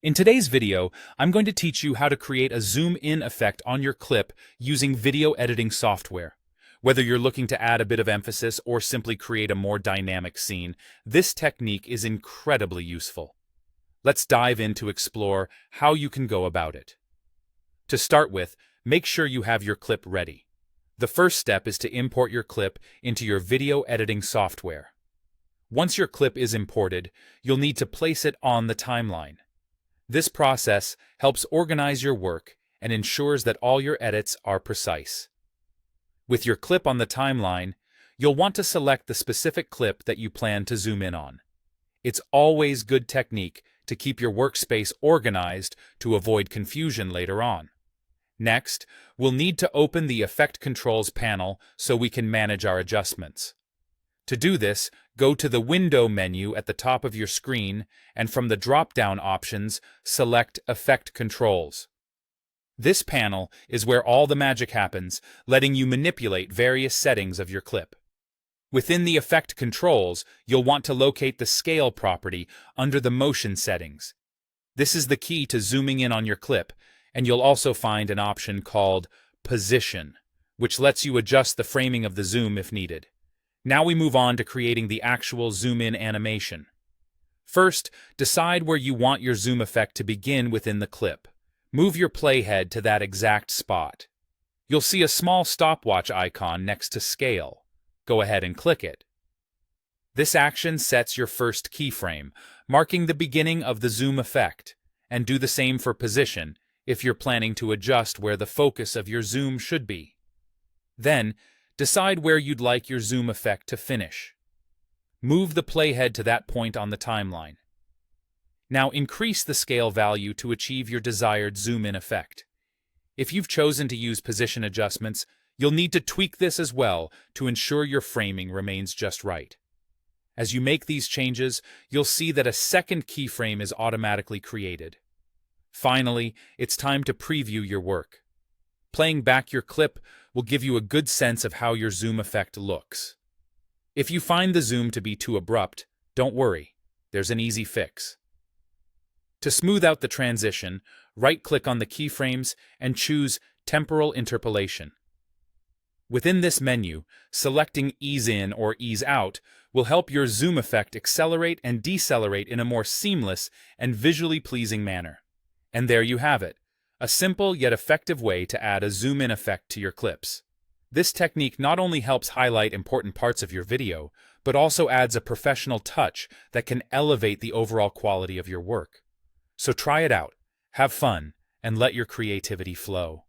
In today's video, I'm going to teach you how to create a zoom-in effect on your clip using video editing software. Whether you're looking to add a bit of emphasis or simply create a more dynamic scene, this technique is incredibly useful. Let's dive in to explore how you can go about it. To start with, make sure you have your clip ready. The first step is to import your clip into your video editing software. Once your clip is imported, you'll need to place it on the timeline. This process helps organize your work and ensures that all your edits are precise. With your clip on the timeline, you'll want to select the specific clip that you plan to zoom in on. It's always good technique to keep your workspace organized to avoid confusion later on. Next, we'll need to open the Effect Controls panel so we can manage our adjustments. To do this, go to the Window menu at the top of your screen and from the drop-down options, select Effect Controls. This panel is where all the magic happens, letting you manipulate various settings of your clip. Within the Effect Controls, you'll want to locate the Scale property under the Motion settings. This is the key to zooming in on your clip, and you'll also find an option called Position, which lets you adjust the framing of the zoom if needed. Now we move on to creating the actual zoom-in animation. First, decide where you want your zoom effect to begin within the clip. Move your playhead to that exact spot. You'll see a small stopwatch icon next to Scale. Go ahead and click it. This action sets your first keyframe, marking the beginning of the zoom effect, and do the same for Position if you're planning to adjust where the focus of your zoom should be. Then, decide where you'd like your zoom effect to finish. Move the playhead to that point on the timeline. Now increase the scale value to achieve your desired zoom-in effect. If you've chosen to use position adjustments, you'll need to tweak this as well to ensure your framing remains just right. As you make these changes, you'll see that a second keyframe is automatically created. Finally, it's time to preview your work. Playing back your clip will give you a good sense of how your zoom effect looks. If you find the zoom to be too abrupt, don't worry, there's an easy fix. To smooth out the transition, right-click on the keyframes and choose Temporal Interpolation. Within this menu, selecting Ease In or Ease Out will help your zoom effect accelerate and decelerate in a more seamless and visually pleasing manner. And there you have it. A simple yet effective way to add a zoom-in effect to your clips. This technique not only helps highlight important parts of your video, but also adds a professional touch that can elevate the overall quality of your work. So try it out, have fun, and let your creativity flow.